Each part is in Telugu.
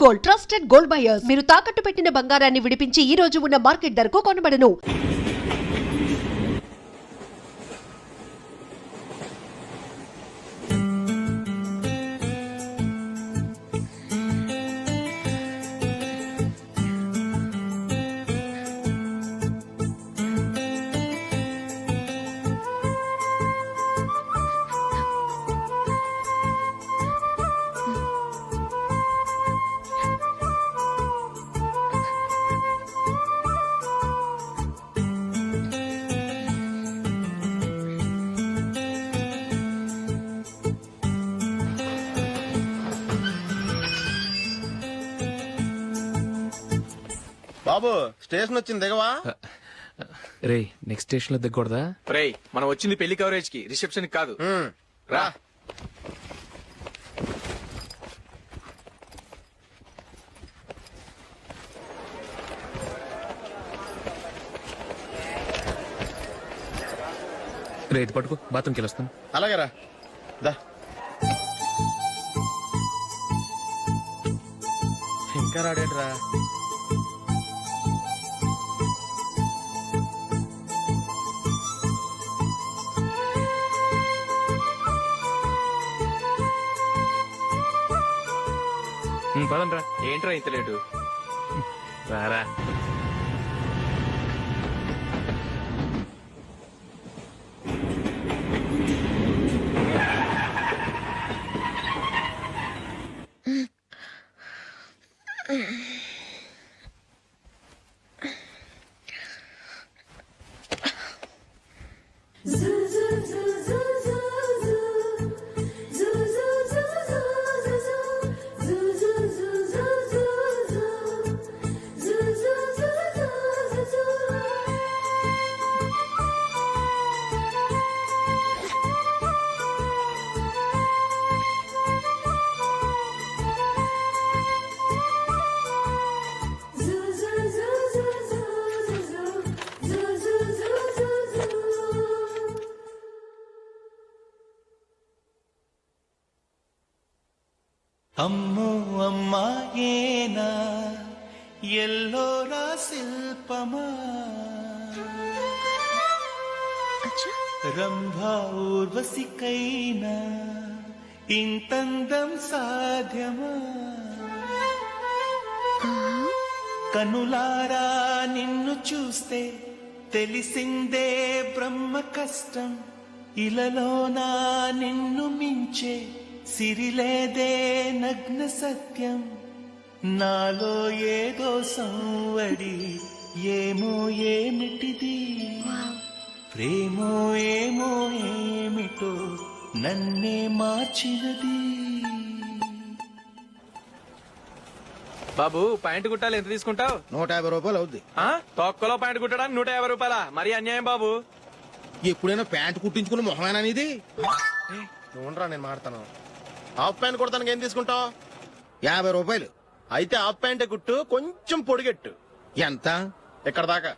Gold, trusted gold buyers. మీరు తాకట్టు పెట్టిన బంగారాన్ని విడిపించి ఈ రోజు ఉన్న మార్కెట్ ధరకు కొనబడను. బాబు స్టేషన్ వచ్చింది దిగవా? రే నెక్స్ట్ స్టేషన్ లో దిగకూడదా? రే మనం వచ్చింది పెళ్లి కవరేజ్ కి, రిసెప్షన్ కాదు. రా రే ఇది పట్టుకో, బాత్రూమ్కి వెళ్ళొస్తాను. అలాగే రా. దా. ఇంకా రాడేట్రా? పదండి రా. ఏంట్రా ఇంత లేటు? రారా. అమ్మో అమ్మాయేనా ఎల్లోరా శిల్పమా, రంభా ఊర్వశికైనా ఇంతందం సాధ్యమా, కనులారా నిన్ను చూస్తే తెలిసిందే బ్రహ్మ కష్టం, ఇలలోనా నిన్ను మించే సిరిలేదే నగ్న సత్యం, నాలో ఏదో సంవడి ఏమో ఏమిటిది, ప్రేమో ఏమో ఏమిటో నన్నే మార్చినది. బాబు ప్యాంటు కుట్టాలి, ఎంత తీసుకుంటావు? 150 రూపాయలు అవుద్ది. తొక్కలో ప్యాంటు కుట్టడానికి 150 రూపాయల? మరి అన్యాయం బాబు. ఎప్పుడైనా ప్యాంట్ కుట్టించుకున్న మొహమేనా ఇది? నువ్వు ఉండరా, నేను మాడతాను. హాఫ్ ప్యాంట్ కుడతానికి ఏం తీసుకుంటావు? 50 రూపాయలు. అయితే హాఫ్ ప్యాంటే కుట్టు, కొంచెం పొడిగెట్టు. ఎంత? ఇక్కడ దాకా,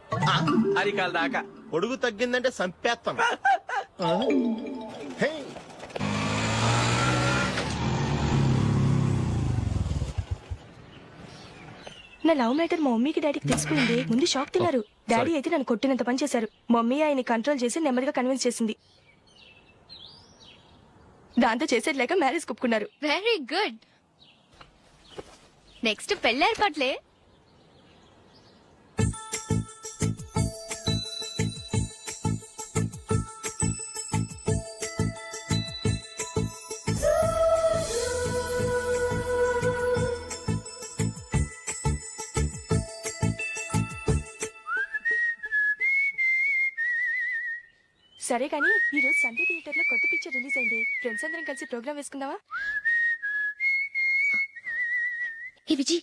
అరికాల దాకా. పొడుగు తగ్గిందంటే సంపేస్తాను. హే. నా లవ్ మ్యాటర్ మా మమ్మీకి డాడీకి తెలిసిపోయింది. ముందు షాక్ తిన్నారు. డాడీ అయితే నన్ను కొట్టినంత పని చేశారు. మమ్మీ ఆయన్ని కంట్రోల్ చేసి నెమ్మదిగా కన్విన్స్ చేసింది. దాంతో చేసేది లేక మ్యారేజ్ ఒప్పుకున్నారు. Very good. నెక్స్ట్ పెళ్లి ఏర్పాట్లే. సరే కానీ ఈ రోజు సండే థియేటర్ లో కొత్త పిక్చర్ రిలీజ్ అయింది. ఫ్రెండ్స్ అందరం కలిసి ప్రోగ్రామ్ వేసుకుందామా? ఏ విజి,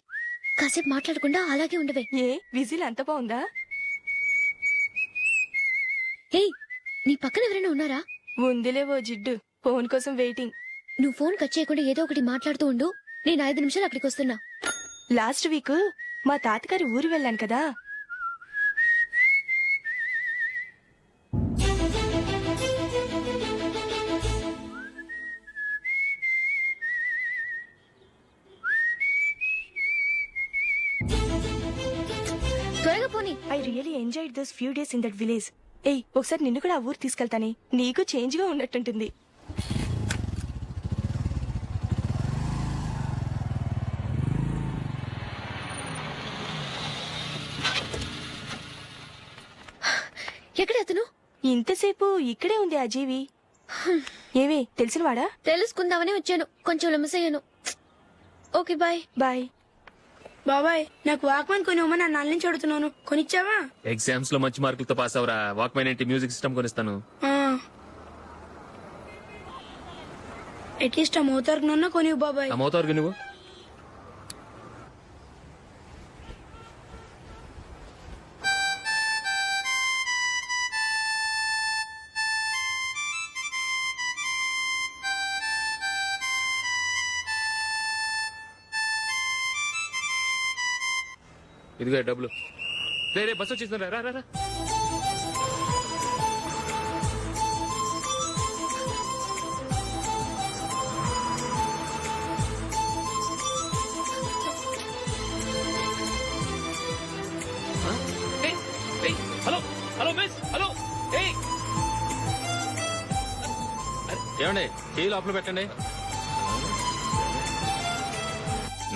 కాసేపు మాట్లాడకుండా అలాగే ఉండవే. ఏ విజిల్ అంత బాగుందా? హే, నీ పక్కన ఎవరైనా ఉన్నారా? ఉందిలే ఓ జిడ్డు, ఫోన్ కోసం వెయిటింగ్. నువ్వు ఫోన్ కట్ చేయకుండా ఏదో ఒకటి మాట్లాడుతూ ఉండు. నేను 5 నిమిషాలు అక్కడికి వస్తున్నా. లాస్ట్ వీక్ మా తాతగారి ఊరు వెళ్ళాను కదా, పోనీ I really enjoyed this few days in that village. ఏయ్ ఒకసారి నిన్ను కూడా ఆ ఊరు తీసుకెళ్తానే, నీకు చేంజ్ గా ఉన్నట్టుంటుంది. ఎక్కడ అతను? ఇంతసేపు ఇక్కడే ఉంది ఆ జీవి. ఏవే తెలిసినవాడా? తెలుసుకుందామని వచ్చాను, కొంచెం లెమసయ్యాను. Okay bye. బాయ్. బాబాయ్ నాకు వాక్మన్ కొనివ్వమని నా నాన్న నుంచి అడుగుతున్నాను, కొనిచ్చావా? ఎగ్జామ్స్ లో మంచి మార్కులతో పాస్ అవరా. వాక్మెన్ ఏంటి, మ్యూజిక్ సిస్టమ్ కొనిస్తాను. అట్లీస్ట్ ఆ మోతార్కు నన్న కొనివ్వు బాబాయ్. ఆ మోతారు నువ్వు ఇదిగో డబ్బులు. రే బస్ వచ్చేసిందా, రా రా రా. Hello hello miss, hello. ఏమండి టీ లోపల పెట్టండి.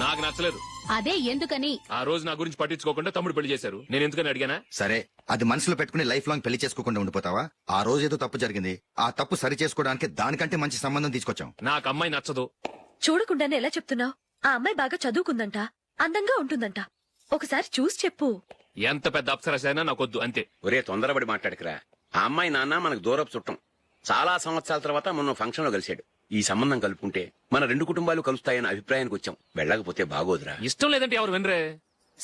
నాకు నచ్చలేదు. అదే ఎందుకని? ఆ రోజు నా గురించి పట్టించుకోకుండా తమ్ముడు పెళ్లి చేశారు. నేను ఎందుకని అడిగానా? సరే, అది మనసులో పెట్టుకుని లైఫ్ లాంగ్ పెళ్లి చేసుకోకుండా ఉండిపోతావా? ఆ రోజు ఏదో తప్పు జరిగింది, ఆ తప్పు సరి చేసుకోవడానికి దానికంటే మంచి సంబంధం తీసుకొచ్చాం. నాకు అమ్మాయి నచ్చదు. చూడకుండానే ఎలా చెప్తున్నావు? ఆ అమ్మాయి బాగా చదువుకుందంట, అందంగా ఉంటుందంట. ఒకసారి చూసి చెప్పు. ఎంత పెద్ద అప్సరసైనా నాకొద్దు, అంతే. ఒరే తొందరపడి మాట్లాడకురా. ఆ అమ్మాయి నాన్న మనకు దూరపు చుట్టం. చాలా సంవత్సరాల తర్వాత మొన్న ఫంక్షన్ లో కలిశాడు. ఈ సంబంధం కలుపుకుంటే మన రెండు కుటుంబాలు కలుస్తాయన్న అభిప్రాయానికి వచ్చాం. వెళ్ళకపోతే బాగోదురా. ఇష్టం లేదంటే ఎవరు వినరే.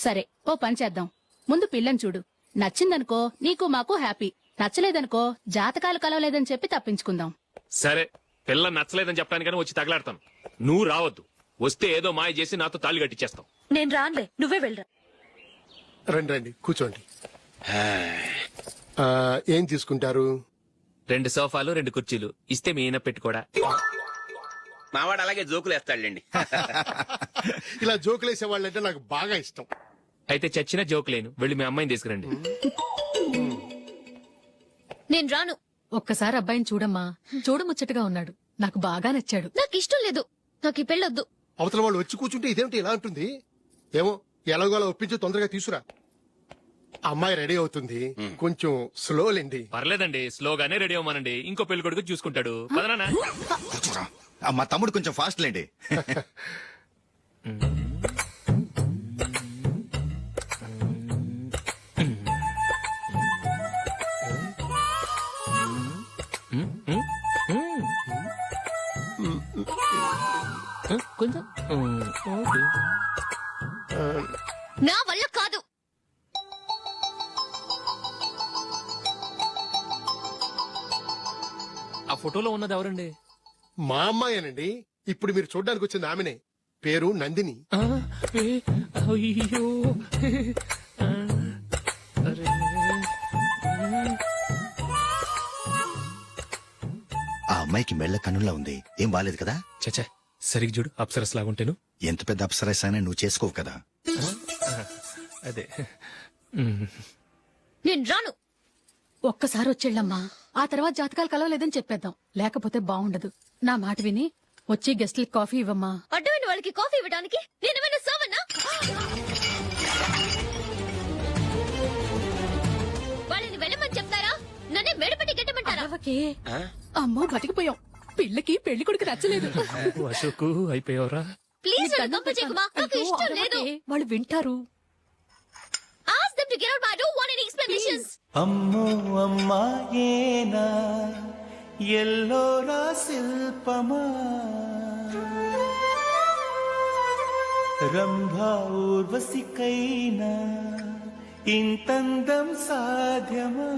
సరే ఓ పని చేద్దాం. ముందు పిల్లని చూడు, నచ్చిందనుకో నీకు మాకు హ్యాపీ, నచ్చలేదనుకో జాతకాలు కలవలేదని చెప్పి తప్పించుకుందాం. సరే, పిల్ల నచ్చలేదని చెప్పడానికని వచ్చి తగలాడతాను. నువ్వు రావద్దు. వస్తే ఏదో మాయ చేసి నాతో తాళి కట్టించేస్తావు. నేను రానులే, నువ్వే వెళ్ళరా. రండి రండి కూర్చోండి. ఏం తీసుకుంటారు? 2 సోఫాలు 2 కుర్చీలు ఇస్తే మీ ఈయన పెట్టుకోడా. మావాడు అలాగే జోకులు వేస్తాడులేండి. ఇలా జోకులేసే వాళ్ళంటే నాకు బాగా ఇష్టం. అయితే చచ్చిన జోక్ లేను. వెళ్ళి మీ అమ్మాయిని తీసుకురండి. నేను రాను. ఒక్కసారి అబ్బాయిని చూడమ్మా, చూడముచ్చటగా ఉన్నాడు, నాకు బాగా నచ్చాడు. నాకు ఇష్టం లేదు, నాకు ఈ పెళ్ళొద్దు. అవతల వాళ్ళు వచ్చి కూర్చుంటే ఇదేమిటి ఇలా ఉంటుంది? ఏమో ఎలాగోలా ఒప్పించి తొందరగా తీసుకురా. అమ్మాయి రెడీ అవుతుంది, కొంచెం స్లో లేండి. పర్లేదండి, స్లోగానే రెడీ అవ్వమనండి. ఇంకో పెళ్లి కొడుకు చూసుకుంటాడు. పదనా. కూర్చోరా. మా తమ్ముడు కొంచెం ఫాస్ట్ లేండి. కొంచెం నా వల్ల కాదు. ఆ ఫోటోలో ఉన్నది ఎవరండి? మా అమ్మాయేనండి. ఇప్పుడు మీరు చూడడానికి వచ్చింది ఆమెనే. పేరు నందిని. అయ్యో. ఆ అమ్మాయికి మెళ్ళ కన్నులా ఉంది, ఏం బాలేదు కదా? చచ్చా, సరిగ్గా చూడు, అప్సరస్ లాగుంటేను. ఎంత పెద్ద అప్సరస్ అయినా నువ్వు చేసుకోవు కదా. అదే. నేను రాను. ఒక్కసారి వచ్చేళ్ళమ్మా, ఆ తర్వాత జాతకాలు కలవలేదని చెప్పేద్దాం, లేకపోతే బాగుండదు. నా మాట విని వచ్చి గెస్ట్లకి కాఫీ ఇవ్వమ్మా. అడ్డమైన వాళ్ళకి కాఫీ ఇవ్వడానికి నేనేమైనా సావన్నా? వాళ్ళని వెళ్ళమని చెప్తారా, నన్నే మెడపట్టి గెట్టమంటారా? అరవకే. అమ్మో బతికిపోయాం, పిల్లకి పెళ్లి కొడుకు నచ్చలేదు. అశోకు అయిపోయావరా. ప్లీజ్ నన్ను పంపించేకుమా, నాకు ఇష్టం లేదు. అరవకే, వాళ్ళు వింటారు. Ask them to get out, but I don't want any explanations. అమ్మో అమ్మాయేనా ఎల్లోరా శిల్పమా రంభా ఊర్వశికైనా ఇంతందం సాధ్యమా?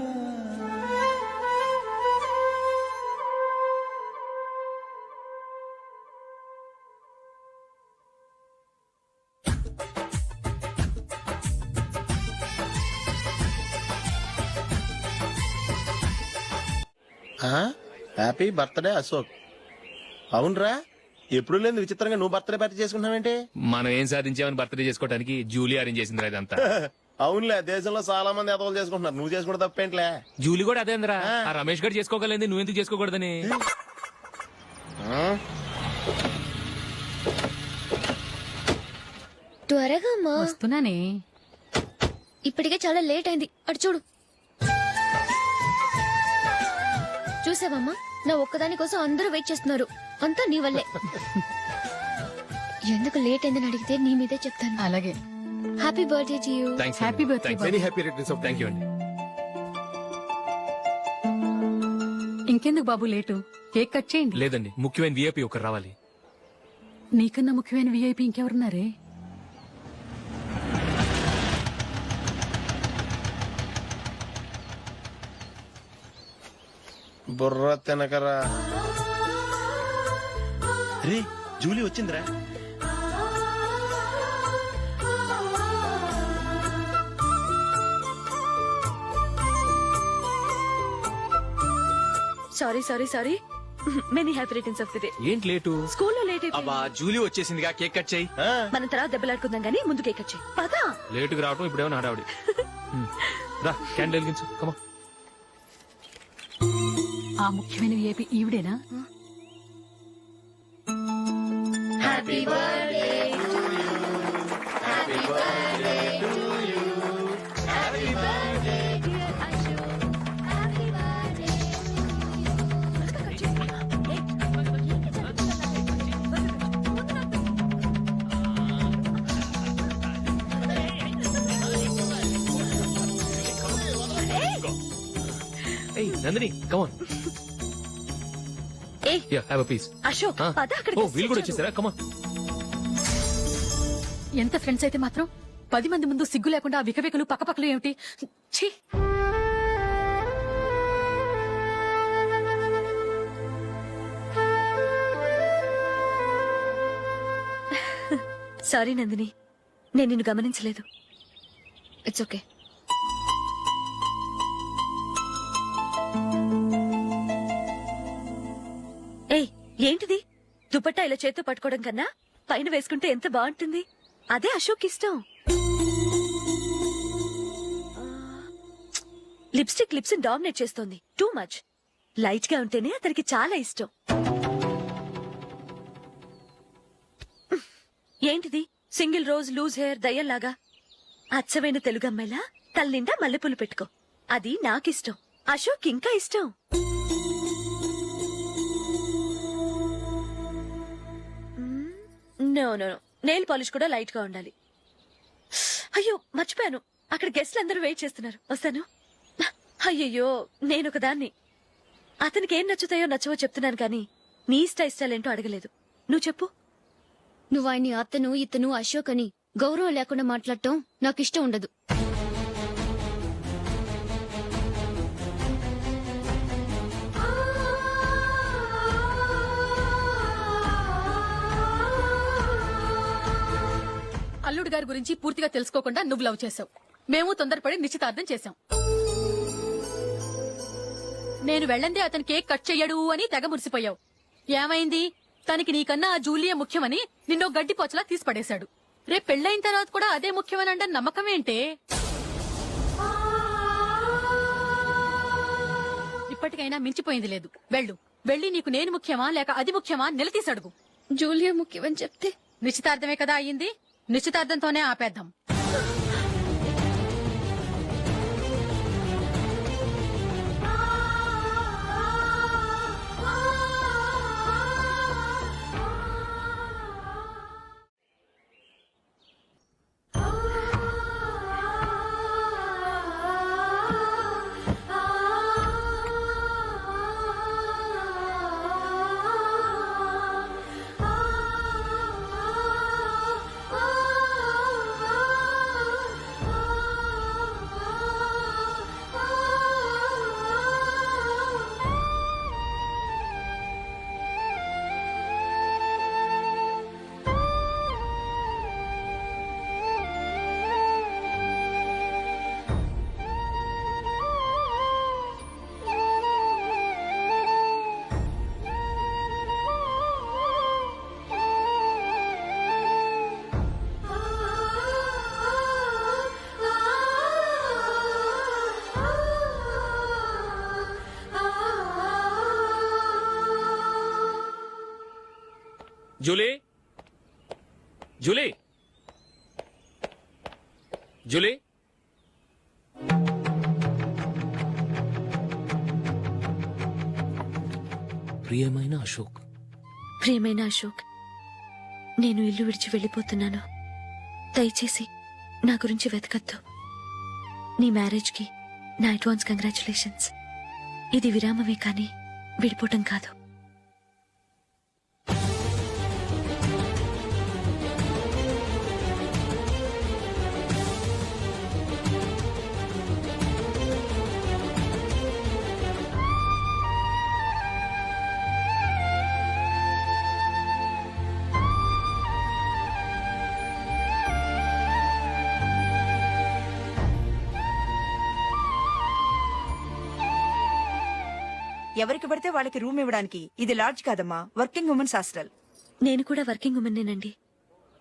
Happy birthday Ashok. అవునరా, ఎప్పుడు లేదు విచిత్రంగా నువ్వు బర్త్డే పార్టీ చేసుకుంటున్నావేంటి? మనం ఏం సాధించామని బర్త్డే చేసుకోవడానికి జూలీ అరేంజ్ చేసిందిరా ఇదంతా. అవునులే దేశంలో చాలా మంది ఎదవలు చేసుకుంటున్నారు నువ్వు చేసుకుంటే తప్పేంట్లే. జూలీ కూడా అదేంద్రా ఆ రమేష్ గారు చేసుకోగలింది నువ్వెందుకు చేసుకోకూడదని. ఆ? త్వరగా అమ్మా, వస్తున్నానే. ఇప్పటికే చాలా లేట్ అయింది. అటు చూడు. చూసావమ్మా, నా ఒక్కదాని కోసం అందరూ వెయిట్ చేస్తున్నారు. అంతా నీ వల్లే. ఎందుకు లేట్ అయిందని అడిగితే నీ మీదే చెప్తాను. అలాగే. Happy birthday to you. Thanks happy birthday. Many happy returns of thank you అండి. ఇంకెందుకు బాబు లేటు? కేక్ కట్ చేయండి. లేదండి ముఖ్యమైన విఐపి ఒకరు రావాలి. నీకన్నా ముఖ్యమైన విఐపి ఇంకెవరున్నారే? బుర్ర తినకరా. రే జూలీ వచ్చిందిరా. Sorry sorry sorry. Many happy returns of the day. ఏంటి లేటు? స్కూల్లో లేట్ అయిపోయింది. అబ్బా జూలీ వచ్చేసిందిగా, కేక్ కట్ చేయి. ఆ? మనం తర్వాత దెబ్బలాడుకుందాం గానీ ముందు కేక్ వచ్చాయి. పదా. లేటుగా రావటం ఇప్పుడేమో హడావిడి. రా క్యాండిల్ వెలిగించు కమా. ఆ ముఖ్యమైన విఐపి ఈవిడేనా? ఏయ్ నందిని కమాన్. ఏయ్ ya have a piece. Ashok పద అక్కడికి. ఓ వీళ్ళు కూడా వచ్చేసారా? కమాన్. ఎంత ఫ్రెండ్స్ అయితే మాత్రం 10 మంది ముందు సిగ్గు లేకుండా ఆ వికవికలు పక్కపక్కలు ఏమిటి? ఛీ! సారీ నందిని, నేను నిన్ను గమనించలేదు. It's okay. ఏయ్ ఏంటిది? దుపట్టా ఇలా చేత్తో పట్టుకోవడం కన్నా పైన వేసుకుంటే ఎంత బాగుంటుంది. అదే అశోక్ ఇష్టం. లిప్స్టిక్ లిప్స్ డామినేట్ చేస్తోంది. Too much. లైట్ గా ఉంటేనే అతనికి చాలా ఇష్టం. ఏంటిది? సింగిల్ రోజ్ లూజ్ హెయిర్ దయ్యంలాగా. అచ్చమైన తెలుగు అమ్మాయిలా తల్లిండా మల్లెపూలు పెట్టుకో. అది నాకిష్టం. అశోక్ ఇంకా ఇష్టం. No no no, nail polish కూడా లైట్ గా ఉండాలి. అయ్యో మర్చిపోయాను, అక్కడ గెస్ట్లు అందరూ వెయిట్ చేస్తున్నారు. వస్తాను. అయ్యయ్యో నేనొక దాన్ని. అతనికి ఏం నచ్చుతాయో నచ్చవో చెప్తున్నాను కానీ నీ ఇష్టాలేంటో అడగలేదు. నువ్వు చెప్పు. నువ్వు ఆయన్ని అతను ఇతను అశోక్ అని గౌరవం లేకుండా మాట్లాడటం నాకు ఇష్టం ఉండదు. అల్లుడు గారి గురించి పూర్తిగా తెలుసుకోకుండా నువ్వు లవ్ చేసావు. మేము తొందరపడి నిశ్చితార్థం చేశాం. నేను వెళ్ళందే అతను కేక్ కట్ చెయ్యడు అని తెగ మురిసిపోయావు. ఏమైంది? తనకి నీకన్నా ఆ జూలియే ముఖ్యమని నిన్నో గడ్డి పోచలా తీసి పడేశాడు. రేపు పెళ్ళైన తర్వాత కూడా అదే ముఖ్యమని అంటే నమ్మకం ఏంటే? ఇప్పటికైనా మించిపోయింది లేదు. వెళ్ళు. వెళ్ళి నీకు నేను ముఖ్యమా లేక అది ముఖ్యమా నిలదీసి అడుగు. జూలియా ముఖ్యమని చెప్తే నిశ్చితార్థమే కదా అయ్యింది. నిశ్చితార్థంతోనే ఆపేద్దాం. జూలీ జూలీ జూలీ ప్రియమైన అశోక్, ప్రియమైన అశోక్, నేను ఇల్లు విడిచి వెళ్ళిపోతున్నాను. దయచేసి నా గురించి వెతకద్దు. నీ మ్యారేజ్కి నా అడ్వాన్స్ కంగ్రాచులేషన్స్. ఇది విరామమే కానీ విడిపోవటం కాదు. ఎవరికి పడితే వాళ్ళకి రూమ్ ఇవ్వడానికి ఇది లాడ్జ్ కాదమ్మా, వర్కింగ్ ఉమెన్స్ హాస్టల్. నేను కూడా వర్కింగ్ ఉమెన్నేనండి.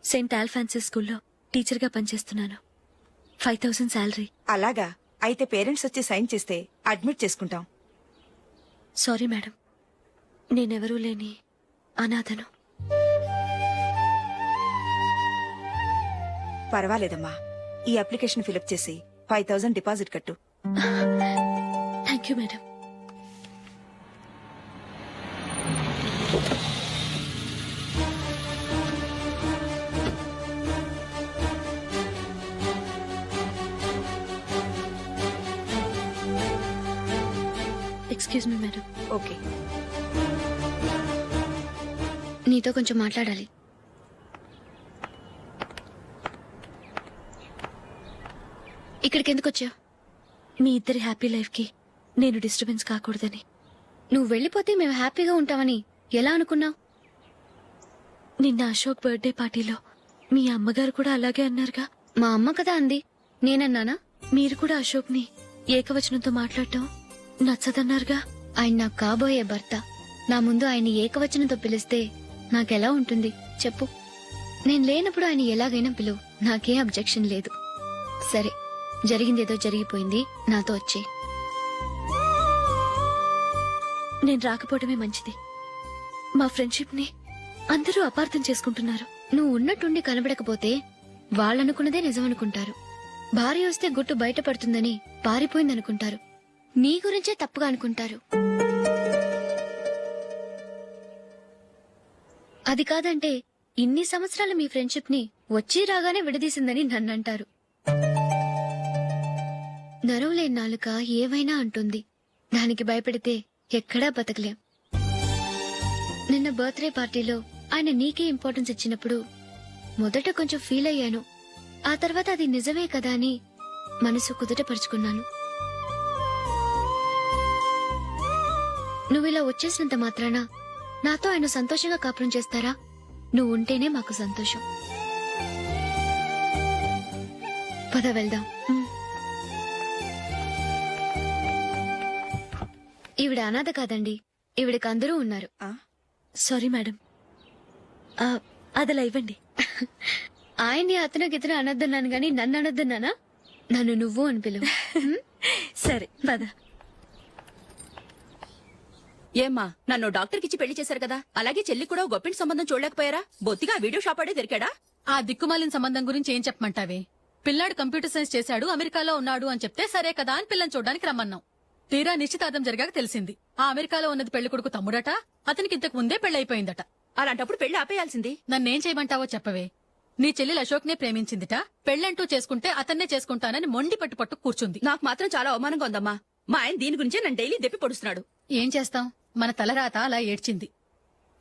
సెయింట్ ఆల్ఫాన్సెస్ స్కూల్లో టీచర్గా పనిచేస్తున్నాను. 5000 శాలరీ. అలాగా? అయితే పేరెంట్స్ వచ్చి సైన్ చేస్తే అడ్మిట్ చేసుకుంటాం. సారీ మేడం, నేనెవరూ లేని అనాథను. పర్వాలేదమ్మా, ఈ అప్లికేషన్ ఫిలప్ చేసి 5000 డిపాజిట్ కట్టు. Thank you madam. Excuse me madam. Okay. నీతో కొంచెం మాట్లాడాలి. ఇక్కడికి ఎందుకు వచ్చావు? మీ ఇద్దరి హ్యాపీ లైఫ్కి నేను డిస్టర్బెన్స్ కాకూడదని. నువ్వు వెళ్ళిపోతే మేము హ్యాపీగా ఉంటామని ఎలా అనుకున్నావు? నిన్న అశోక్ బర్త్డే పార్టీలో మీ అమ్మగారు కూడా అలాగే అన్నారుగా. మా అమ్మ కదా అంది, నేనన్నానా? మీరు కూడా అశోక్ని ఏకవచనంతో మాట్లాడటం నచ్చదన్నారుగా. ఆయన నాకు కాబోయే భర్త. నా ముందు ఆయన్ని ఏకవచనంతో పిలిస్తే నాకెలా ఉంటుంది చెప్పు? నేను లేనప్పుడు ఆయన ఎలాగైనా పిలువు, నాకే అబ్జెక్షన్ లేదు. సరే, జరిగిందేదో జరిగిపోయింది, నాతో వచ్చే. నేను రాకపోవడమే మంచిది. మా ఫ్రెండ్షిప్ ని అందరూ అపార్థం చేసుకుంటున్నారు. నువ్వు ఉన్నట్టుండి కనబడకపోతే వాళ్ళనుకున్నదే నిజమనుకుంటారు. భార్య వస్తే గుట్టు బయటపడుతుందని పారిపోయిందనుకుంటారు. నీ గురించే తప్పుగా అనుకుంటారు. అది కాదంటే ఇన్ని సంవత్సరాలు మీ ఫ్రెండ్షిప్ ని వచ్చి రాగానే విడదీసిందని నన్నంటారు. నరవలేని నాలుక ఏవైనా అంటుంది. దానికి భయపడితే ఎక్కడా బతకలేం. నిన్న బర్త్డే పార్టీలో ఆయన నీకే ఇంపార్టెన్స్ ఇచ్చినప్పుడు మొదట కొంచెం ఫీల్ అయ్యాను. ఆ తర్వాత అది నిజమే కదా అని మనసు కుదుటపరుచుకున్నాను. నువ్విలా వచ్చేసినంత మాత్రాన నాతో ఆయన సంతోషంగా కాపురం చేస్తారా? నువ్వు ఉంటేనే మాకు సంతోషం. పద వెళ్దాం. ఈవిడ అనాథ కాదండి, ఈవిడకి అందరూ ఉన్నారు. సారీ మేడం, అదలా ఇవ్వండి. ఆయన్ని అతను గితను అనొద్దన్నాను గాని నన్ను అనొద్దన్నానా? నన్ను నువ్వు అని పిలువు. సరే పద. ఏమ్మా, నన్ను డాక్టర్కి ఇచ్చి పెళ్లి చేశారు కదా, అలాగే చెల్లి కూడా గొప్పింటి సంబంధం చూడలేకపోయారా? బొత్తిగా వీడియో షాప్ ఆడే దొరికాడా? ఆ దిక్కుమాలిన సంబంధం గురించి ఏం చెప్పమంటావే? పిల్లాడు కంప్యూటర్ సైన్స్ చేశాడు, అమెరికాలో ఉన్నాడు అని చెప్తే సరే కదా అని పిల్లని చూడడానికి రమ్మన్నాం. తీరా నిశ్చితార్థం జరిగాక తెలిసింది ఆ అమెరికాలో ఉన్నది పెళ్లి కొడుకు తమ్ముడట, అతనికి ఇంతకు ముందే పెళ్లయిపోయిందట. అలాంటప్పుడు పెళ్లి ఆపేయాల్సింది. నన్నేం చేయమంటావో చెప్పవే. నీ చెల్లెలు అశోక్ నే ప్రేమించిందిట, పెళ్లంటూ చేసుకుంటే అతన్నే చేసుకుంటానని మొండి పట్టు కూర్చుంది. నాకు మాత్రం చాలా అవమానంగా ఉందమ్మా. మా ఆయన దీని గురించే నన్ను డైలీ దెప్పి పొడుస్తున్నాడు. ఏం చేస్తాం, మన తలరాత అలా ఏడ్చింది.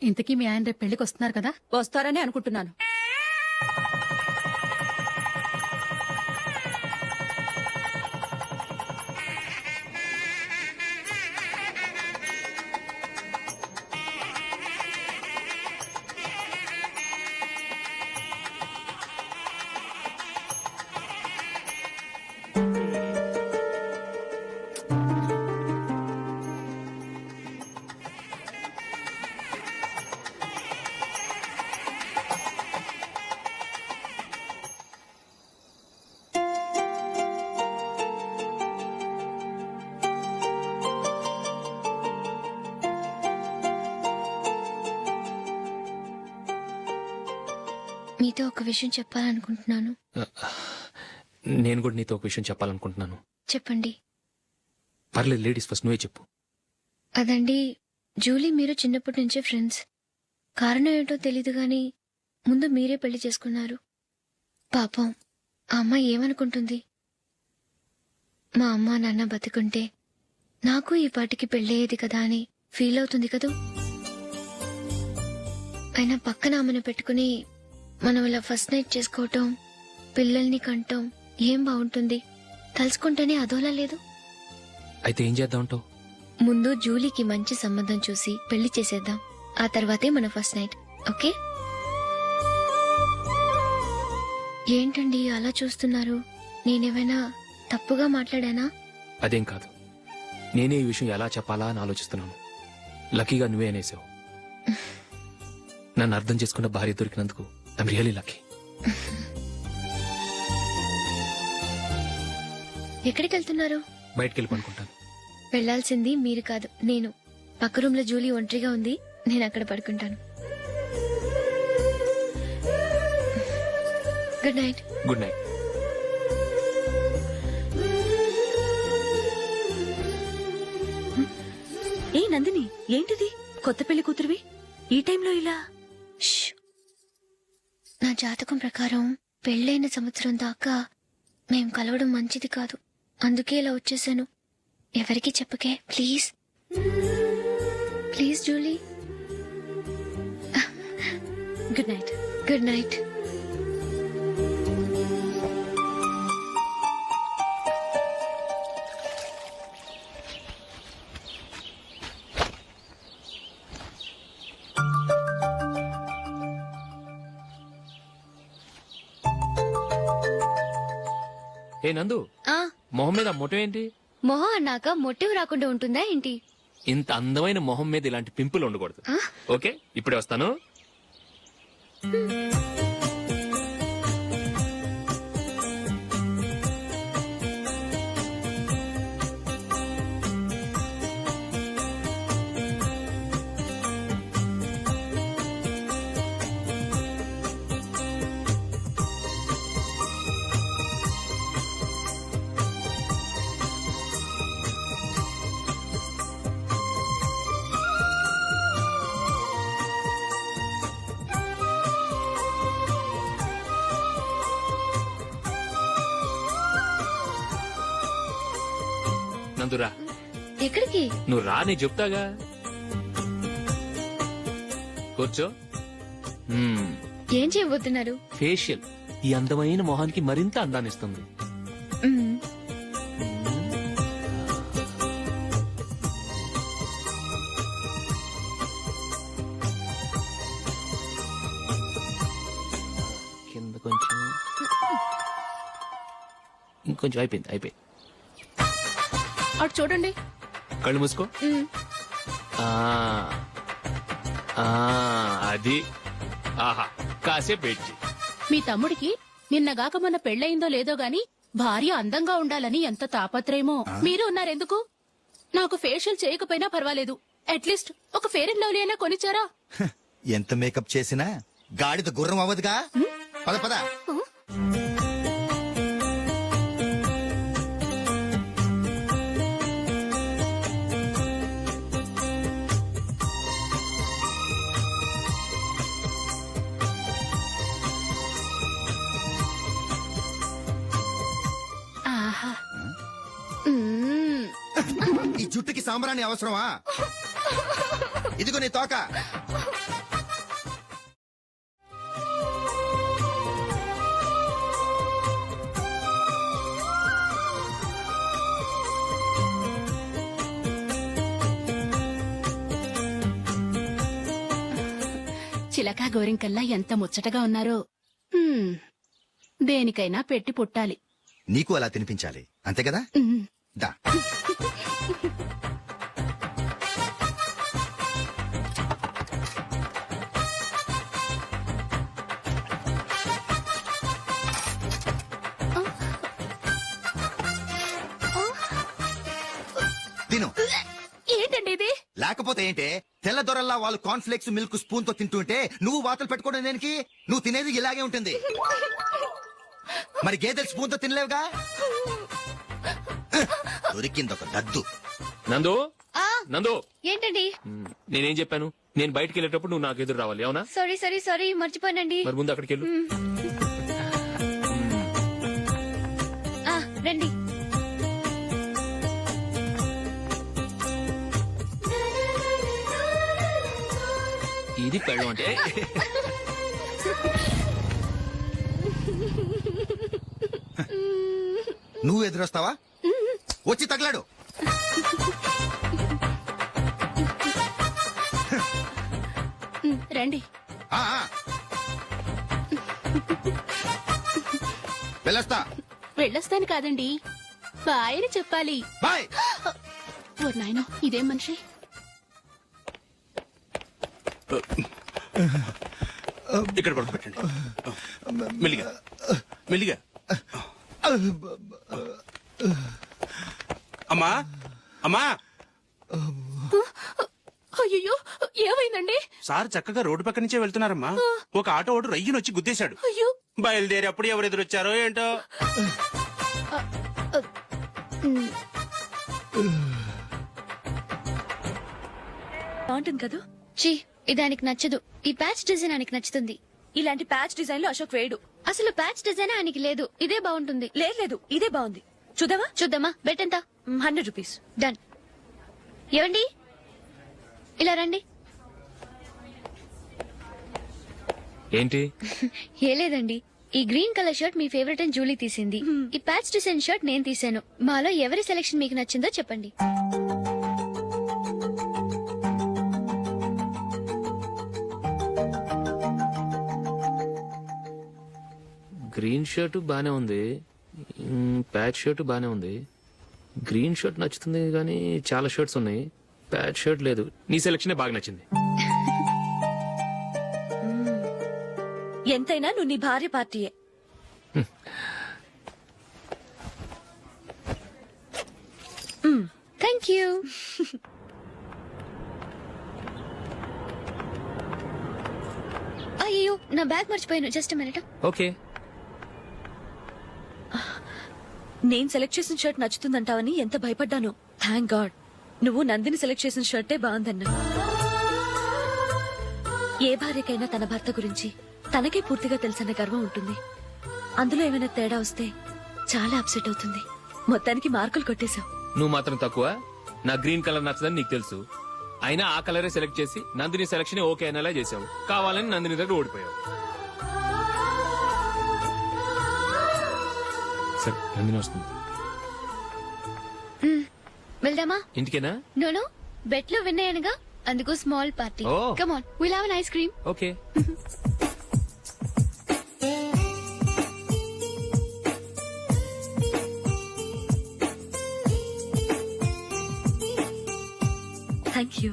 ఇంతకీ మీ ఆయన రేపు పెళ్లికి వస్తున్నారు కదా? వస్తారని అనుకుంటున్నాను. మీతో ఒక విషయం చెప్పాలనుకుంటున్నాను. నేను కూడా నీతో ఒక విషయం చెప్పాలనుకుంటున్నాను. చెప్పండి. పర్లేదు, లేడీస్ ఫస్ట్, నువ్వే చెప్పు. అదండి, జూలీ మీరు చిన్నప్పటి నుంచే ఫ్రెండ్స్. కారణం ఏంటో తెలీదు గాని ముందు మీరే పెళ్లి చేసుకున్నారు. పాపం ఆ అమ్మాయి ఏమనుకుంటుంది? మా అమ్మ నాన్న బతుకుంటే నాకు ఈ పాటికి పెళ్ళయ్యేది కదా అని ఫీల్ అవుతుంది కదూ. అయినా పక్కన ఆమెను పెట్టుకుని మనం ఇలా ఫస్ట్ నైట్ చేసుకోవటం, పిల్లల్ని కంటం ఏం బాగుంటుంది? తలుచుకుంటేనే అదోలా లేదు. అయితే ఏం చేద్దాం అంటావు? ముందు జూలీకి మంచి సంబంధం చూసి పెళ్లి చేసేద్దాం. ఆ తర్వాతే మన ఫస్ట్ నైట్. ఓకే? ఏంటండి అలా చూస్తున్నారు? నేనేమైనా తప్పుగా మాట్లాడానా? అదేం కాదు, నేనే ఈ విషయం ఎలా చెప్పాలా అని ఆలోచిస్తున్నాను. లక్కీగా నువ్వే అనేసావు. నన్ను అర్థం చేసుకున్న భార్య దొరికినందుకు ఐమ్ రియలీ లక్కీ. ఎక్కడికి వెళ్తున్నారు? బయటికి వెళ్ళి పడుకుంటాను. వెళ్లాల్సింది మీరు కాదు, నేను. పక్క రూమ్ లో జూలీ ఒంటరిగా ఉంది, నేను అక్కడ పడుకుంటాను. Good night. Good night. ఏ నందిని, ఏంటిది? కొత్త పెళ్లి కూతురివి ఈ టైంలో ఇలా? ష్. నా జాతకం ప్రకారం పెళ్ళైన సంవత్సరం దాకా మేం కలవడం మంచిది కాదు. అందుకే ఇలా వచ్చేసాను. ఎవరికి చెప్పకే please. Please Julie. Good night. Good night. ఏ నందు, మొహం మీద మొట్టం ఏంటి? మొహం అన్నాక మొటివ్ రాకుండా ఉంటుందా ఏంటి? ఇంత అందమైన మొహం మీద ఇలాంటి పింపుల్ ఉండకూడదు. ఓకే, ఇప్పుడే వస్తాను. నందురా. ఎక్కడికి? నువ్వు రా, నేను చెప్తాగా. కూర్చో. ఏం చేయబోతున్నారు? ఫేషియల్ ఈ అందమైన మొహానికి మరింత అందాన్నిస్తుంది. మ్మ్. కింద కొంచెం, ఇంకొంచెం. అయిపోయింది. అటు చూడండి. కళ్ళు మూసుకో. ఆ, ఆ, అది. ఆహా, కాసేపు వెయిట్ చెయ్. మీ తమ్ముడికి నిన్నగాక మొన్న పెళ్ళయిందో లేదో గాని భార్య అందంగా ఉండాలని ఎంత తాపత్రయమో. మీరు ఉన్నారెందుకు? నాకు ఫేషియల్ చేయకపోయినా పర్వాలేదు, అట్లీస్ట్ ఒక ఫేర్ అండ్ లవ్లీ అయినా కొనిచ్చారా? ఎంత మేకప్ చేసినా గాడిద గుర్రం అవ్వదుగా. పద పద. ఆహా. ఈ జుట్టుకి సాంబ్రాణి అవసరమా? ఇదిగో నీ తోక. చిలకా గోరింకల్లా ఎంత ముచ్చటగా ఉన్నారో. దేనికైనా పెట్టి పుట్టాలి. నీకు అలా తినిపించాలి, అంతే కదా? దా. తిను. ఏంటండి ఇది? లేకపోతే ఏంటే, తెల్లదొరల్లా వాళ్ళు కాన్ఫ్లెక్స్ మిల్క్ స్పూన్ తో తింటుంటే నువ్వు వాతలు పెట్టుకోవడం దేనికి? నువ్వు తినేది ఇలాగే ఉంటుంది. మరి గేదెలు స్పూన్ తో తినలేవుగా. దొరికింది ఒక దద్దు. నందు ఆ నందు ఏంటండి? నేనేం చెప్పాను? నేను బయటికి వెళ్ళేటప్పుడు నువ్వు నాకు ఎదురు రావాలి, అవునా? సారీ మర్చిపోయానండి. మరి ముందు అక్కడికి వెళ్ళు. ఆ, రండి. ఇది పెళ్ళం అంటే. నువ్వు ఎదురొస్తావా? వచ్చి తగలాడు. రండి. ఆ, ఆ. వెళ్ళొస్తా. వెళ్ళొస్తాను కాదండి, బాయ్ అని చెప్పాలి. బాయ్. ఓ నాయనో, ఇదేం మనిషి. ఇక్కడ పడుకోబెట్టండి. మెల్లిగా మెల్లిగా. అమ్మా అమ్మా, అయ్యో, ఏమైందండి? సార్ చక్కగా రోడ్డు పక్క నుంచే వెళ్తున్నారమ్మా. ఒక ఆటో ఓడు రయ్యనొచ్చి గుద్దేశాడు. అయ్యో, బయలుదేరి అప్పుడు ఎవరు ఎదురొచ్చారో ఏంటో. బాగుంటుంది కదా. ఛీ, ఇదానికి నచ్చదు. ఈ ప్యాచ్ డిజైన్ ఆయనకి నచ్చుతుంది. ఇలాంటి ప్యాచ్ డిజైన్ లో అశోక్ వేయడు. అసలు ప్యాచ్ డిజైన్ ఆయనకి లేదు. ఇదే బాగుంటుంది. లేదు, ఇదే బాగుంది. చూద్దామా? చూద్దామా? బెట్ ఎంత? 100 రూపీస్. డన్. ఏవండి, ఇలా రండి. ఏంటి? ఏ లేదండి, ఈ గ్రీన్ కలర్ షర్ట్ మీ ఫేవరెట్ అని జూలీ తీసింది. ఈ ప్యాచ్ డిజైన్ షర్ట్ నేను తీసాను. మాలో ఎవరి సెలెక్షన్ మీకు నచ్చిందో చెప్పండి. గ్రీన్ షర్ట్ బానే ఉంది, ప్యాచ్ షర్ట్ బానే ఉంది. గ్రీన్ షర్ట్ నచ్చుతుంది కానీ చాలా షర్ట్స్ ఉన్నాయి, ప్యాచ్ షర్ట్ లేదు. నీ సెలెక్షన్ బాగా నచ్చింది. ఎంతైనా నువ్వు నీ భార్య పార్టీయే. Thank you. అయ్యో, నా బ్యాగ్ మర్చిపోయాను. Just minute. ఓకే. నేను సెలెక్ట్ చేసిన షర్ట్ నచ్చుతుందంటావని ఎంత భయపడ్డాను. థ్యాంక్ గాడ్ నువ్వు నందిని సెలెక్ట్ చేసిన షర్టే బాగుందన్నా. ఏ భార్యకైనా తన భర్త గురించి తనకే పూర్తిగా తెలుసన్న గర్వం ఉంటుంది. అందులో ఏమైనా తేడా వస్తే చాలా అప్సెట్ అవుతుంది. మొత్తానికి మార్కులు కొట్టేశావు. నువ్వు మాత్రం తక్కువ. నా గ్రీన్ కలర్ నచ్చదని నీకు తెలుసు, అయినా ఆ కలరే సెలెక్ట్ చేసి నందిని సెలెక్షన్ ఓకే అనేలా చేసావు. కావాలని నందిని దగ్గర ఓడిపోయావు. సరే, నందిని వస్తుంది. వెళ్దామా? ఇంటికేనా? నోను, బెట్ లో విన్నాయనగా, అందుకు small party. Oh. Come on, will have an ice cream. Okay. Thank you.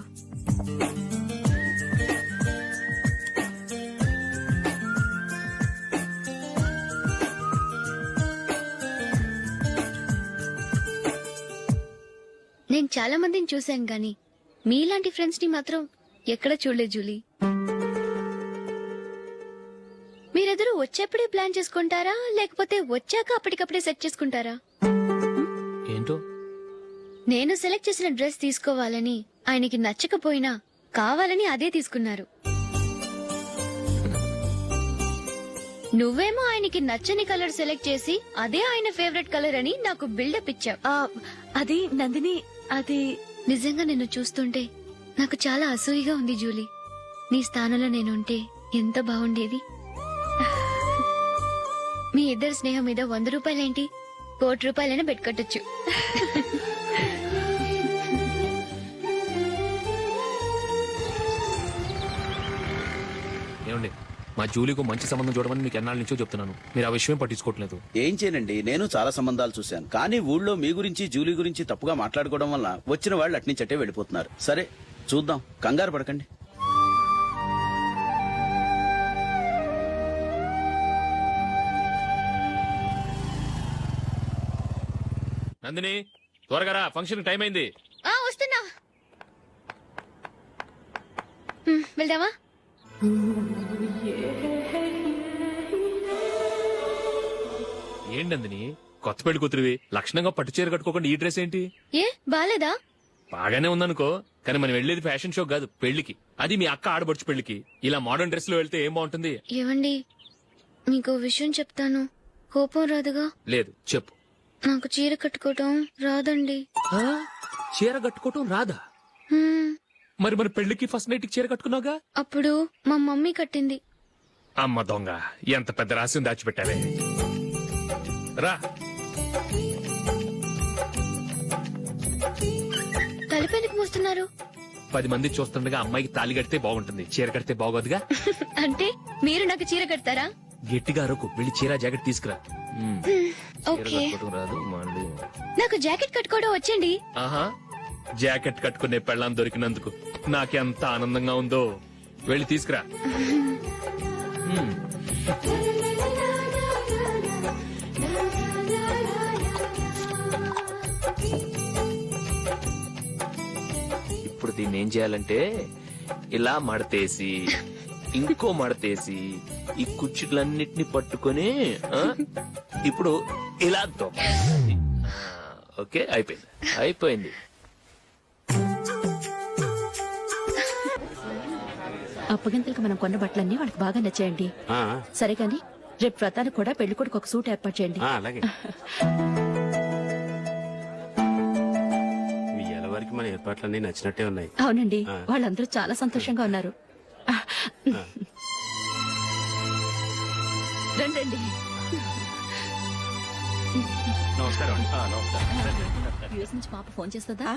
నేను చాలా మందిని చూశాను గాని మీలాంటి ఫ్రెండ్స్ ని మాత్రం ఎక్కడ చూడలేదు జూలీ. మీరెదరూ వచ్చేప్పుడే ప్లాన్ చేసుకుంటారా, లేకపోతే వచ్చాక అప్పటికప్పుడే సెట్ చేసుకుంటారా? ఏంటో నేను సెలెక్ట్ చేసిన డ్రెస్ తీసుకోవాలని ఆయనకి నచ్చకపోయినా కావాలని అదే తీసుకున్నారు. నువ్వేమో ఆయనకి నచ్చని కలర్ సెలెక్ట్ చేసి అదే ఆయన ఫేవరెట్ కలర్ అని నాకు బిల్డప్ ఇచ్చావు. అది నందిని, అది నిజంగా నిన్ను చూస్తుంటే నాకు చాలా అసూయగా ఉంది జూలీ. నీ స్థానంలో నేనుంటే ఎంత బాగుండేది. మీ ఇద్దరు స్నేహం మీద 100 రూపాయలేంటి, 1 కోటి రూపాయలైనా పెట్టుకట్టొచ్చు. ఏమండి, మా జూలీకు మంచి సంబంధం చూడమని మీకు ఎన్నాళ్ళ నుంచో చెప్తున్నాను, మీరు ఆ విషయం పట్టించుకోవట్లేదు. ఏం చేయనండి, నేను చాలా సంబంధాలు చూశాను. కానీ ఊళ్ళో మీ గురించి జూలీ గురించి తప్పుగా మాట్లాడుకోవడం వల్ల వచ్చిన వాళ్ళు అట్నుంచటే వెళ్ళిపోతున్నారు. సరే చూద్దాం, కంగారు పడకండి. నందిని, త్వరగా రా, ఫంక్షన్ టైం అయింది. వస్తున్నా. వెళ్దామా? ఏంటందని కొత్త పెళ్లి కూతురివి లక్షణంగా పట్టు చీర కట్టుకోకుండా ఈ డ్రెస్ ఏంటి? ఏ బాలేదా? బాగానే ఉందనుకో, కానీ మనం వెళ్ళేది ఫ్యాషన్ షో కాదు, పెళ్లికి. అది మీ అక్క ఆడబడుచు పెళ్లికి. ఇలా మోడర్న్ డ్రెస్ లో వెళ్తే ఏం బాగుంటుంది? ఏవండి, మీకు విషయం చెప్తాను, కోపం రాదుగా? లేదు, చెప్పు. నాకు చీర కట్టుకోవటం రాదండి. చీర కట్టుకోవటం రాదా? హ్మ్, మరి మన పెళ్లికి ఫస్ట్ నైట్ చీర కట్టుకున్నావుగా? అప్పుడు మా మమ్మీ కట్టింది. అమ్మ దొంగ, ఎంత పెద్ద రహస్యం దాచిపెట్టావే. రా. తలపెందుకు మోస్తున్నారు? 10 మంది చూస్తుండగా అమ్మాయికి తాళి కడితే బాగుంటుంది, చీర కడితే బాగోదుగా. అంటే మీరు నాకు చీర కడతారా? గట్టిగా అరకు, వెళ్ళి చీర జాకెట్ తీసుకురా. చీర ఓకే. కట్టుకోవటం రాదు మళ్ళీ. నాకు జాకెట్ కట్టుకోవడం వచ్చండి. ఆహా, జాకెట్ కట్టుకునే పెళ్ళాం దొరికినందుకు నాకెంత ఆనందంగా ఉందో. వెళ్ళి తీసుకురా. ఇప్పుడు దీన్ని ఏం చేయాలంటే ఇలా మడతేసి ఇంకో మడతేసి ఈ కుర్చీలన్నిటిని పట్టుకొని ఇప్పుడు ఇలా దొక్కాలి. ఓకే, అయిపోయింది. అప్పగింతలకు మనం కొన్న బట్టలన్నీ వాళ్ళకి బాగా నచ్చాయండి. సరే కానీ రేపు వ్రతానికి కూడా పెళ్లి కొడుకు ఒక సూట్ ఏర్పాటు చేయండి. అలాగే. వరకు మన ఏర్పాట్లన్నీ నచ్చినట్టే ఉన్నాయి. అవునండి, వాళ్ళందరూ చాలా సంతోషంగా ఉన్నారు. రండి. నమస్కారం. యూఎస్ నుంచి పాప ఫోన్ చేస్తుందా?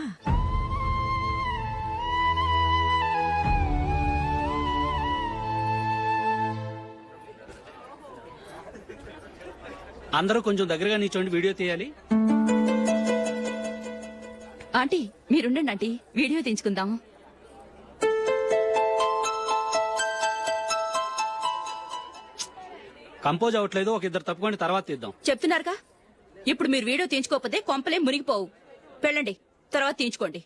అందరూ కొంచెం దగ్గరగా నిల్చోండి, వీడియో తీయాలి. ఆంటీ మీరుండండి ఆంటీ, వీడియో తీయించుకుందాం. కంపోజ్ అవ్వట్లేదు, ఒక ఇద్దరు తప్పుకొని తర్వాత తీద్దాం. చెప్తున్నారుగా, ఇప్పుడు మీరు వీడియో తీయించుకోకపోతే కొంపలే మునిగిపోవు. వెళ్ళండి, తర్వాత తీయించుకోండి.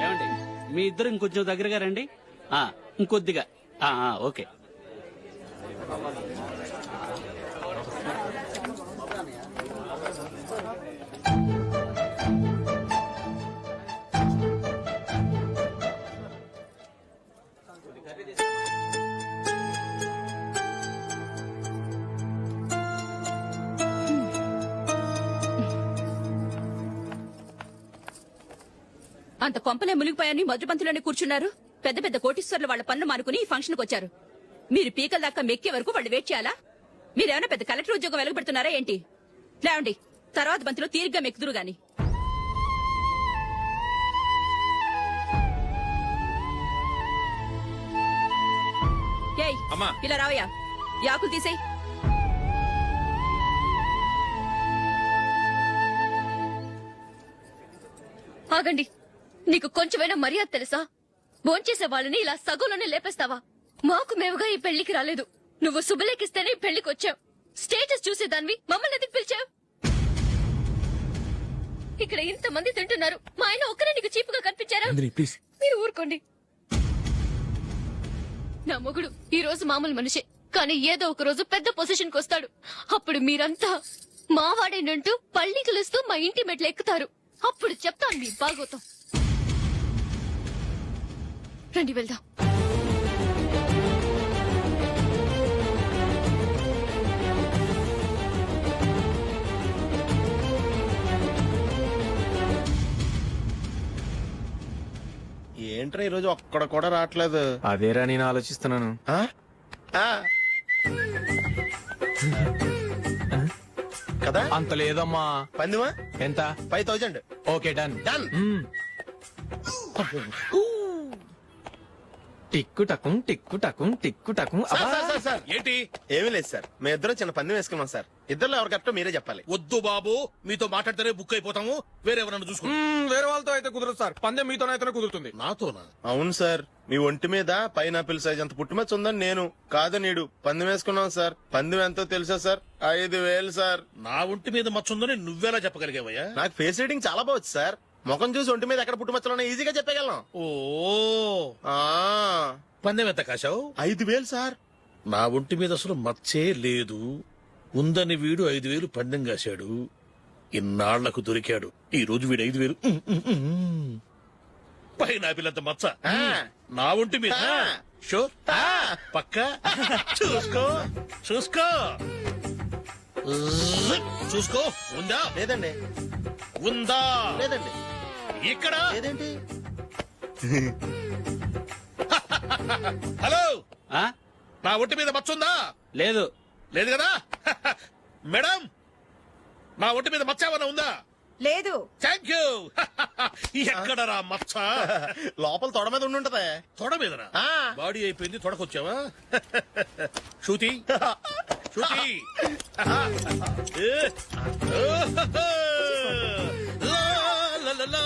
ఏమండి, మీ ఇద్దరు ఇంకొంచెం దగ్గరగా రండి. ఇంకొద్దిగా. ఓకే. అంత కొంపలే మునిగిపోయాని మొదటి పంతులోనే కూర్చున్నారు. పెద్ద పెద్ద కోటీశ్వర్లు వాళ్ళ పన్ను మానుకుని ఈ ఫంక్షన్కి వచ్చారు. మీరు పీకల దాకా మెక్కే వరకు వాళ్ళు వెయిట్ చేయాలా? మీరేమైనా పెద్ద కలెక్టర్ ఉద్యోగం వెలగబెడుతున్నారా ఏంటి? లేవండి, తర్వాత బంతిలో తీరిగ్గా మెక్కుదురు గాని. ఏయ్, ఇలా రావయ్యా, యాకులు తీసేయ్. ఆగండి, నీకు కొంచెమైనా మర్యాద తెలుసా? భోంచేసే వాళ్ళని ఇలా సగంలోనే లేపేస్తావా? మాకు మేముగా ఈ పెళ్లికి రాలేదు. నువ్వు శుభలేఖిస్తేనే ఈ పెళ్లికి వచ్చావు. స్టేటస్ చూసేదానివి మమ్మల్ని ఎందుకు పిలిచావు? ఇక్కడ ఇంతమంది తింటున్నారు, మా ఆయన ఒక్కరే నీకు చీపుగా కనిపించారా? మీరు ఊరుకోండి. నా మొగుడు ఈ రోజు మామూలు మనిషే, కానీ ఏదో ఒక రోజు పెద్ద పొజిషన్ కు వస్తాడు. అప్పుడు మీరంతా మావాడేనంటూ పళ్ళికలుస్తూ మా ఇంటి మెట్లు ఎక్కుతారు. అప్పుడు చెప్తాను మీ బాగోతాం. రండి వెళ్దాం. ఏంట్రా ఈరోజు ఒక్కడ కూడా రావట్లేదు? అదేరా నేను ఆలోచిస్తున్నాను. కదా అంత లేదమ్మా. పందిమా ఎంత? 5000. Okay, done. డన్. టిక్కు టకుం టిక్కు టకుం టిక్కు టకుం సార్ ఏంటి ఏమీ లేదు సార్ మీ ఇద్దరు చిన్న పందెం వేసుకున్నాం సార్ ఇద్దరు ఎవరు కరెక్టో మీరే చెప్పాలి. వద్దు బాబు మీతో మాట్లాడితేనే బుక్ అయిపోతాము వేరే ఎవరన్నా చూసుకో వేరే వాళ్ళతో అయితే కుదరదు సార్ పందెం మీతోనైతేనే కుదురుతుంది నాతోనా అవును సార్ మీ ఒంటి మీద పైనాపిల్ సైజ్ అంత పుట్టుమచ్చ ఉందని నేను కాదు నీడు పందెం వేసుకున్నాం సార్. పందెం ఎంతో తెలుసా సార్? 5,000 సార్. నా ఒంటి మీద మచ్చుందని నువ్వెలా చెప్పగలిగావయ్యా నాకు ఫేస్ రీడింగ్ చాలా బాగుంది సార్. ముఖం చూసి ఒంటి మీద ఎక్కడ పుట్టుమచ్చలో ఈజీగా చెప్పగలను. ఓ ఆ, పందెం ఎంత కాశావు 5,000 సార్. నా ఒంటి మీద అసలు మచ్చే లేదు ఉందని వీడు 5,000 పందెం కాశాడు ఇన్నాళ్లకు దొరికాడు ఈ రోజు వీడు 5,000 పైన పిల్లంత మచ్చ నా ఒంటి మీద షో పక్క చూసుకో చూసుకో చూసుకో ఉందా లేదండి. ఉందా లేదండి. ఇక్కడ లేదేంటి? హలో ఆ? నా ఒంటి మీద మచ్చ ఉందా లేదు. లేదు కదా మేడం నా ఒంటి మీద మచ్చ ఏమైనా ఉందా లేదు. థ్యాంక్ యూ ఎక్కడరా మచ్చ లోపల తొడ మీద ఉండుంటదే. తొడ మీదనా ఆ. బాడీ అయిపోయింది తొడకొచ్చావా శృతి శృతి ఏ. లా, లా, లా, లా,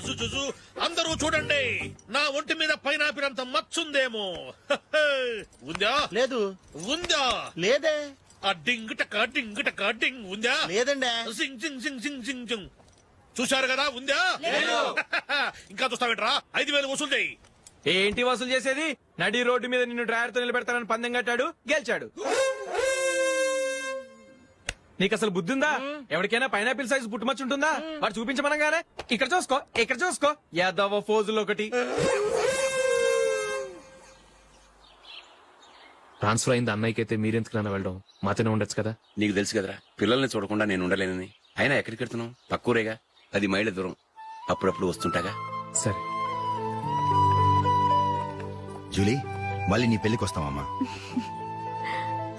జు, జు, జు. అందరూ చూడండి నా ఒంటి మీద పైనాపిల్ అంత మచ్చుందేమో ఉందా లేదు. ఉందా లేదే. ఆ డింగ్ టక డింగ్ టక డింగ్ ఉందా లేదండి. సింగ్ సింగ్ సింగ్ సింగ్ సింగ్ సింగ్ చూశారు కదా ఉందా ఇంకా చూస్తావేంట్రా 5,000 వసూలు చేయి ఏంటి వసూలు చేసేది నడి రోడ్డు మీద నిన్ను డ్రైవర్ తో నిలబెడతానని పందెం కట్టాడు గెలిచాడు నీకు అసలు బుద్ధి ఉందా ఎవరికైనా పైనాపిల్ సైజ్ పుట్టుమచ్చు ఉంటుందా వాడు చూపించమనగానే ఇక్కడ చూసుకో ఇక్కడ చూసుకో యాదవ ఫోజులు ఒకటి ట్రాన్స్ఫర్ అయింది అన్నయ్యకి అయితే మీరెందుకు నాన్న వెళ్ళడం మాతోనే ఉండొచ్చు కదా. నీకు తెలుసు కదరా పిల్లల్ని చూడకుండా నేను ఉండలేనని. అయినా ఎక్కడికి వెళ్తున్నావు పక్కూరేగా 10 మైళ్ళ దూరం అప్పుడప్పుడు వస్తుంటాగా. సరే జూలీ మళ్ళీ నీ పెళ్లికి వస్తామమ్మా.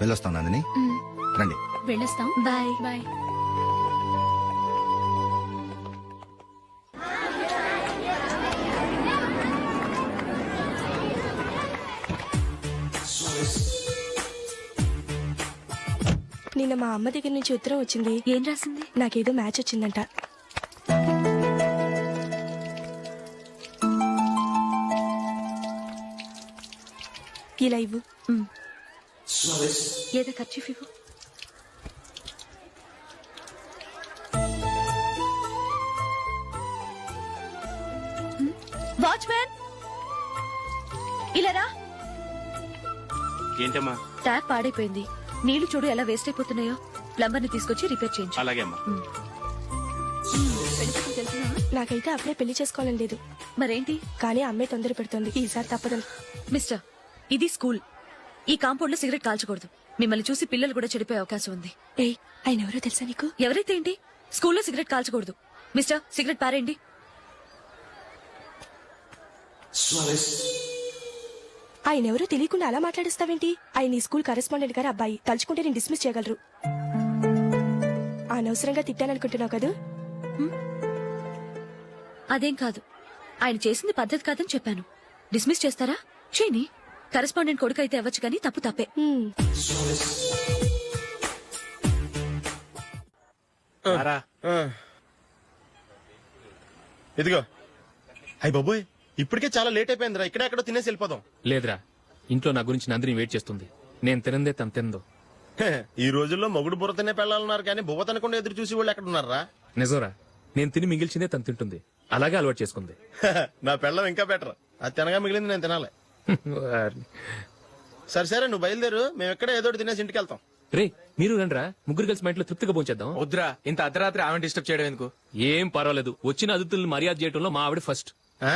వెళ్ళొస్తాం నందిని రండి. వెళ్ళొస్తాం. Bye bye. నిన్న మా అమ్మ దగ్గర నుంచి ఉత్తరం వచ్చింది. ఏం రాసింది? నాకేదో మ్యాచ్ వచ్చిందంట. ఇలా ఇవ్వు. ఏదో ఖర్చు ఇవ్వు. వాచ్మ్యాన్ ఇలా రా. ఏంటమ్మా? ట్యాప్ పాడైపోయింది. నీళ్లు చూడు ఎలా వేస్ట్ అయిపోతున్నాయో. ప్లంబర్ ని తీసుకొచ్చి రిపేర్ చేయించు. అలాగే అమ్మా. నాకైతే అప్పుడే పెళ్లి చేసుకోవాలని లేదు. మరేంటి? కానీ అమ్మే తొందర పెడుతోంది. ఈసారి తప్పదని. మిస్టర్, ఇది స్కూల్. ఈ కాంపౌండ్ లో సిగరెట్ కాల్చకూడదు. మిమ్మల్ని చూసి పిల్లలు కూడా చెడిపోయే అవకాశం ఉంది. ఏయ్, ఆయన ఎవరో తెలుసా నీకు? ఎవరైతే ఏంటి, స్కూల్లో సిగరెట్ కాల్చకూడదు. మిస్టర్, సిగరెట్ పారేయండి. ఆయన ఎవరో తెలియకుండా అలా మాట్లాడిస్తావేంటి? ఆయన ఈ స్కూల్ కరెస్పాండెంట్ గారు అబ్బాయి. తలుచుకుంటే నేను డిస్మిస్ చేయగలరు. అనవసరంగా తిట్టాననుకుంటున్నావు కదా? అదేం కాదు. ఆయన చేసింది పద్ధతి కాదని చెప్పాను. డిస్మిస్ చేస్తారా? చేయని. కరెస్పాండెంట్ కొడుకు అయితే అవ్వచ్చు కానీ తప్పు తప్పే. ఇదిగో. అయ్య బాబోయ్, ఇప్పటికే చాలా లేట్ అయిపోయిందిరా. ఇక్కడ ఎక్కడో తినేసి వెళ్ళిపోదాం. లేదురా, ఇంట్లో నా గురించి నందిని వెయిట్ చేస్తుంది. నేను తినందే తను తిందో. ఈ రోజుల్లో మొగుడు బుర్ర తినే పెళ్ళాలన్నారు కానీ బువ్వ తినకుండా ఎదురు చూసి వాళ్ళు ఎక్కడ ఉన్నారా? నిజంరా, నేను తిని మిగిల్చిందే తను తింటుంది. అలాగే అలవాటు చేసుకుంది. నా పెళ్ళం ఇంకా బెటర్. అది తినగా మిగిలింది నేను తినాలి. సరే సరే, నువ్వు బయలుదేరు. మేము ఎక్కడ ఏదో ఒకటి తినేసి ఇంటికి వెళ్తాం. రే, మీరు రండిరా, ముగ్గురు కలిసి మా ఇంట్లో తృప్తిగా పోంచేద్దాం. వద్దురా ఇంత అర్ధరాత్రి ఆమె డిస్టర్బ్ చేయడం ఎందుకు? ఏం పర్వాలేదు, వచ్చిన అతిథులను మర్యాద చేయడంలో మా ఆవిడ ఫస్ట్. ఆ?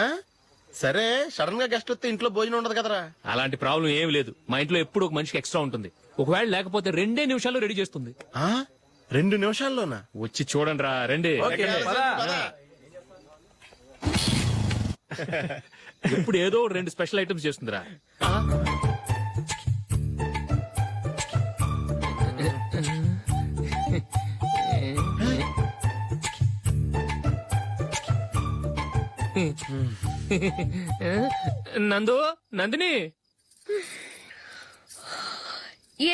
సరే, సడన్ గా గెస్ట్ వస్తే ఇంట్లో భోజనం ఉండదు కదరా. అలాంటి ప్రాబ్లం ఏం లేదు. మా ఇంట్లో ఎప్పుడు ఒక మనిషికి ఎక్స్ట్రా ఉంటుంది. ఒకవేళ లేకపోతే 2 నిమిషాల్లో రెడీ చేస్తుంది. 2 నిమిషాల్లోనా? వచ్చి చూడండి రా, రండి. ఓకే, పద. ఎప్పుడు ఏదో 2 స్పెషల్ ఐటమ్స్ చేస్తుందిరా. నందు నందిని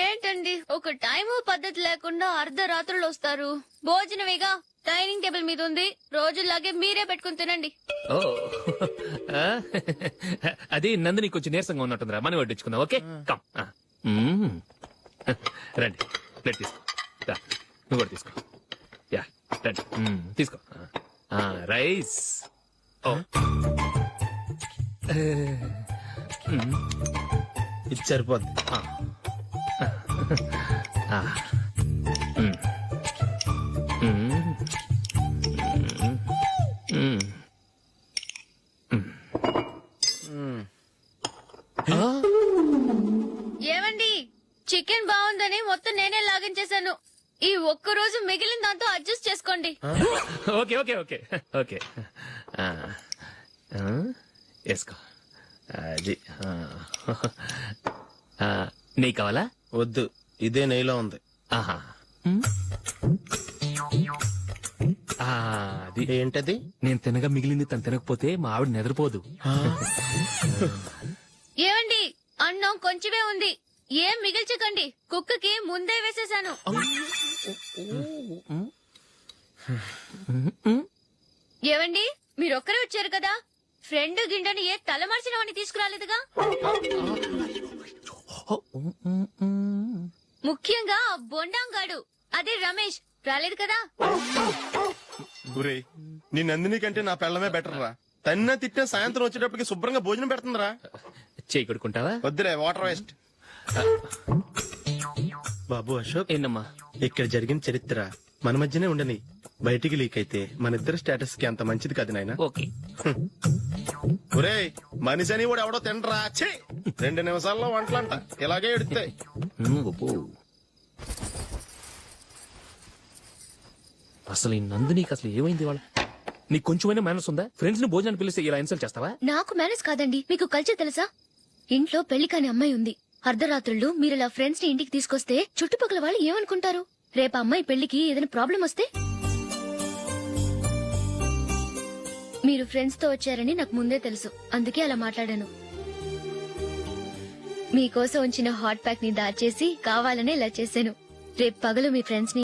ఏంటండి ఒక టైము పద్ధతి లేకుండా అర్ధరాత్రులు వస్తారు. భోజనమేగా డైనింగ్ టేబుల్ మీద ఉంది. రోజుల్లాగే మీరే పెట్టుకుని తినండి. ఓ ఆ, అది నందిని కొంచెం నీరసంగా ఉన్నట్టుందిరా మనం వడ్డించుకుందాం. ఓకే కమ్ రండి ప్లేట్ తీసుకో రా, నువ్వు కూడా తీసుకో. యా రండి తీసుకో. రైస్ ఓ ఇది సరిపోద్ది. ఏమండి చికెన్ బాగుందని మొత్తం నేనే లాగించేశాను. ఈ ఒక్క రోజు మిగిలిన దాంతో అడ్జస్ట్ చేసుకోండి. ఓకే ఓకే ఓకే ఓకే వేసుకో. అది నెయ్యి కావాలా? వద్దు, ఇదే నెయ్యిలో ఉంది. ఆహా అది ఏంటది? నేను తినగా మిగిలింది తను తినకపోతే మా ఆవిడ నిద్రపోదు. ఏమండి అన్నం కొంచెమే ఉంది, ఏం మిగిల్చకండి. కుక్కకి ముందే వేసేశాను. ఏవండి మీరొక్కరే వచ్చారు కదా, ఫ్రెండ్ గిండెని ఏ తలమర్చిన వాడిని తీసుకురాలేదుగా. ముఖ్యంగా ఆ బొండాంగాడు అదే రమేష్ రాలేదు కదా. గురే నీ నందిని కంటే నా పెళ్ళమే బెటర్ రా. తన్న తిట్టిన సాయంత్రం వచ్చేటప్పటికి శుభ్రంగా భోజనం పెడుతుందిరా. చేయి కొడుకుంటావా? వద్దులే, వాటర్ వేస్ట్. బాబు అశోక్, ఏంటమ్మా? ఇక్కడ జరిగిన చరిత్ర మన మధ్యనే ఉండని, బయటికి లీక్ అయితే మన ఇద్దరు స్టేటస్ కి అంత మంచిది కాదు నాయన. ఓకే ఒరే మనిషి అని కూడా ఎవడో తినరా. 2 నిమిషాల్లో వంటలంట ఇలాగే ఎడుతాయి. అసలు ఈ నందినికి అసలు ఏమైంది వాళ్ళ? నీకు కొంచెమైనా మేనర్స్ ఉందా? ఫ్రెండ్స్ ని భోజనాన్ని పిలిస్తే ఇలా ఇన్సల్ట్ చేస్తావా? నాకు మేనేజ్ కాదండి, మీకు కల్చర్ తెలుసా? ఇంట్లో పెళ్లి కాని అమ్మాయి ఉంది. అర్ధరాత్రుళ్ళు మీరు ఇలా ఫ్రెండ్స్ ని ఇంటికి తీసుకొస్తే చుట్టుపక్కల వాళ్ళు ఏమనుకుంటారు? రేపు అమ్మాయి పెళ్లికి ఏదైనా ప్రాబ్లం వస్తే? మీరు ఫ్రెండ్స్ తో వచ్చారని నాకు ముందే తెలుసు, అందుకే అలా మాట్లాడాను. మీకోసం ఉంచిన హాట్ ప్యాక్ ని దాచేసి కావాలనే ఇలా చేశాను. రేపు పగలు మీ ఫ్రెండ్స్ ని